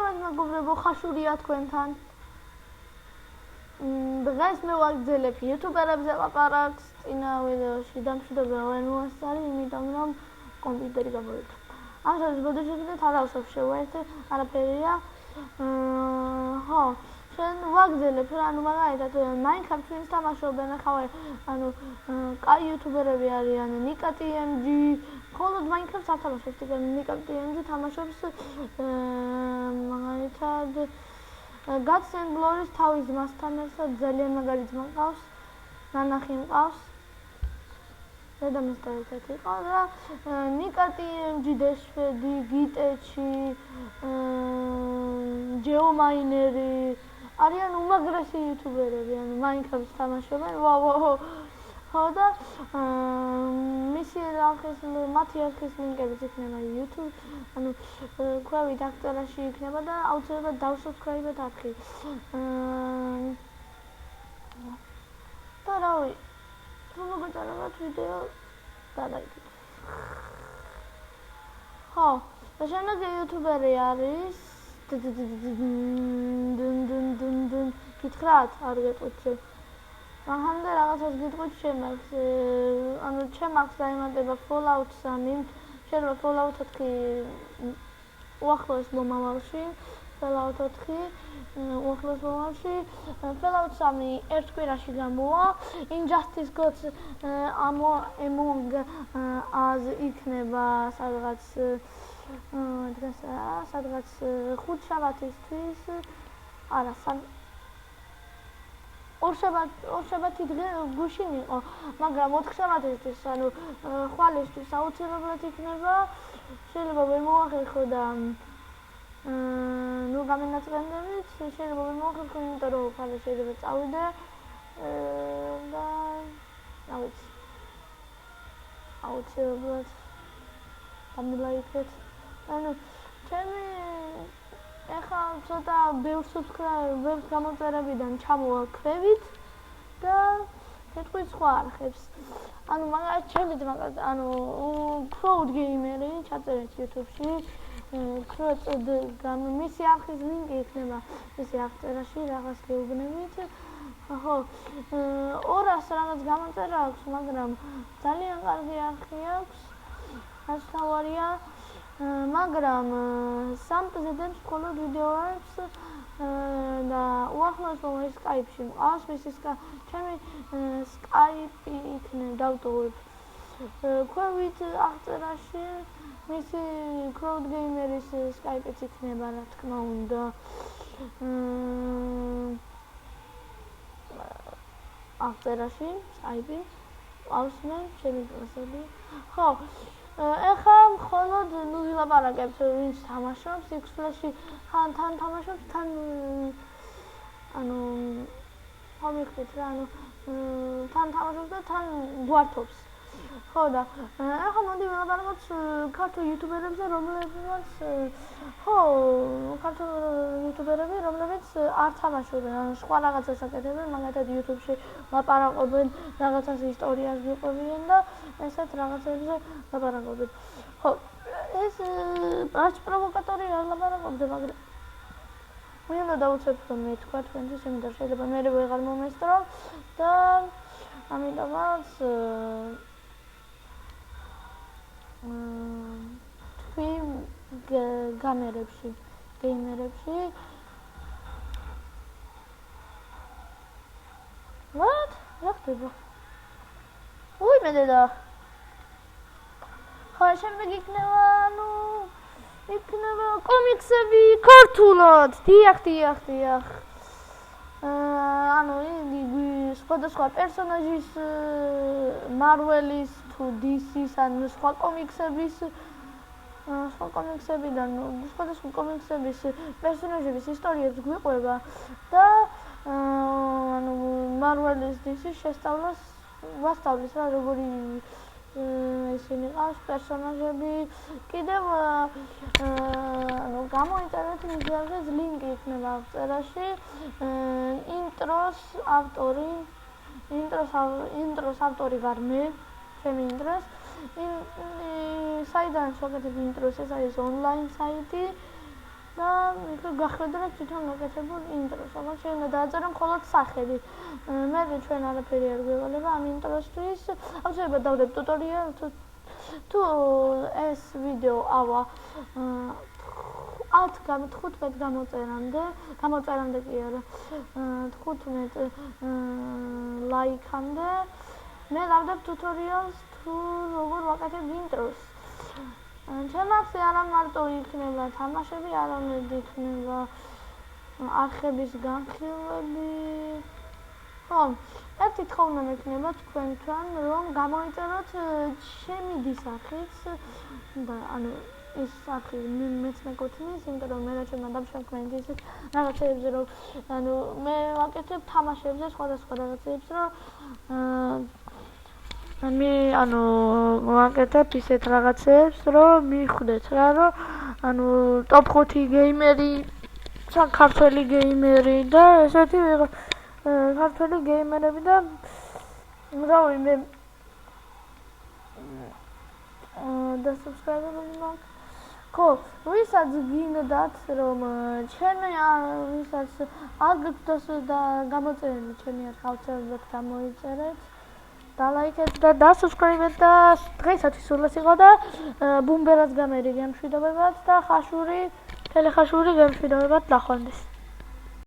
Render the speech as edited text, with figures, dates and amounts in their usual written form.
მოგესალმებით მეგობრებო, ხაშურია თქვენთან. დღეს მე ვაგრძელებ იუთუბერებზე ლაპარაკს წინა ვიდეოში დამშვიდობა ვერ მოასწარი, იმიტომ რომ კომპიუტერი გამოიწვა. ამ შემთხვევაში ბოდიშებდეთ არავსებს შევერთე, არაფერია. შენ ვაგრძელებ, ანუ მაგალითად Minecraft ვინც თამაშობენ, ახლა კაი იუთუბერები არიან, NikaTMG, მხოლოდ Minecraft არ თამაშობს, თქო NikaTMG თამაშობს მაგალითად Gods and Glories თავის ძმასთან ერთად ძალიან მაგარი ძმა ყავს, ნანახი მყავს. დედამისთან ერთად იყო და NikaTMG, დეშფედი, გიტეჩი, ჯეომაინერი არიან უმაგრესი იუთუბერები, ანუ Minecraft თამაშობენ. ხო და მათი არხის ლინკებიც იქნება YouTube, ანუ ქვევით აღწერაში იქნება და აუცილებლად დავსუბსკრაიბეთ არხი. და რავი, თუ მოგეწონათ ვიდეო გადაიდეთ. ხო, და შემდეგი იუთუბერი არის გითხრათ, არ გეტყვით. მანამდე რაღაცას გიტყვით შემაქვს, ანუ ჩემს დაემატება Fallout 3, შეიძლება Fallout 4 უახლოეს მომავალში, Fallout 3 ერთ კვირაში გამოვა, Injustice Gods Among Us იქნება სადღაც ხუთშაბათისთვის, არა, ორშაბათი დღე გუშინ იყო, მაგრამ ოთხშაბათისთვის, ანუ ხვალისთვის აუცილებლად იქნება, შეიძლება ვერ მოახერხო და ნუ გამენაწყენდებით, შეიძლება ვერ მოახერხო, იმიტომ რომ ხვალ შეიძლება წავიდე და რა ვიცი, აუცილებლად დამილაიქეთ. ანუ ჩემი ეხლა ცოტა ბევრ გამოწერებიდან ჩამოვა ქვევით და ეთქვი სხვა არხებს. ანუ მაგალითად შევიდეთ Crowd Gamer-ი ჩაწერეთ YouTube-ში. მისი არხის ლინკი იქნება მისი აღწერაში, რაღაც გეუბნებით. ხო, 200 რაღაც გამოწერა აქვს, მაგრამ ძალიან კარგი არხი აქვს. ასთავარია, მაგრამ სამწედებს მხოლოდ ვიდეოებს და უახლოეს მომავალ Skype-ში მყავს, ჩემი Skype იქნება დავტოვებ. ქვევით აღწერაში მისი Crowd Gamer-ის Skype-იც იქნება, რა თქმა უნდა. აღწერაში Skype-ი ყავს მე, ჩემი კლასელი. ხო, ეხლა მხოლოდ ვილაპარაკებ, ვინც თამაშობს X-Flash-ი, თან თამაშობს, თან ხომიხდით რა, თან თამაშობს და თან გვართობს. ხო და ეხლა მოდი ვილაპარაკოთ ქართულ იუთუბერებზე, რომლებიც არ თამაშობენ, ანუ სხვა რაღაცას აკეთებენ, მაგალითად YouTube-ში ლაპარაკობენ, რაღაცას ისტორიას გიყვებიან და ესეთ რაღაცებზე ლაპარაკობენ. ხო, ეს რაც პროვოკატორი არ ლაპარაკობდე, მაგრამ მე უნდა დავუცებ რომ მე თქვა თქვენთვის, იმიტომ შეიძლება მე ვეღარ მომესწრო და ამიტომაც თქვი გეიმერებში What? რა ხდება? მე დედა. ხო, შემდეგ იქნება კომიქსები ქართულად. დიახ. სხვადასხვა პერსონაჟის Marvel-ის თუ DC-ის, ანუ სხვა კომიქსებიდან, სხვადასხვა კომიქსების პერსონაჟების ისტორიებს გვიყვება და Marvel-ის DC-ის ვასწავლის რა, როგორი ისინი ყავს პერსონაჟები. კიდევ გამოიწერეთ მისი არხის ლინკი იქნება აღწერაში. ინტროს ავტორი ვარ მე, ჩემი ინტროს. საიდან შევაკეთებ ინტროს, ეს არის ონლაინ საიტი და იქ გახვედრა თვითონ გაკეთებულ ინტროს. აღარ შეიძლება დააწერო მხოლოდ სახელი. მე ჩვენ არაფერი არ გვევალება ამ ინტროსთვის. აუცილებლად დავდებ ტუტორიალ თუ ეს ვიდეო ავა 15 გამოწერამდე კი არა 15 ლაიქამდე მე დავდებ ტუტორიალს თუ როგორ ვაკეთებ ინტროს. ჩემახსი არა მარტო იქნება თამაშები, არამედ იქნება არხების განხილვები. ერთი თხოვნა მექნება თქვენთან, რომ გამოიწეროთ ჩემი დისახის და ანუ ის სახი მეც მეკუთვნის, იმიტომ რომ მე რა ჩემმა დამშემქმნელი ის რაღაცეებზე რომ ანუ მე ვაკეთებ თამაშებზე სხვადასხვა რაღაცებს რომ მე ანუ ვაკეთებ ისეთ რაღაცებს რომ მიხვდეთ რა რომ ანუ ტოპ 5 გეიმერი საქართველოს გეიმერი და ესეთი ქართველი გეიმერები და რავი მე და subscribe-ები მაქვს. ხო, ვისაც გინდათ რომ ჩემი ვისაც არ გქონდეს და გამოწერილი ჩემი არხი აუცილებლად გამოიწერეთ. დალაიქეთ და დასუბსკრაიბეთ და დღეისათვის სულ ეს იყო და ბუმბერას გამერიგე მშვიდობებად და ხაშური, ტელეხაშური გემშვიდობებად ნახვამდის.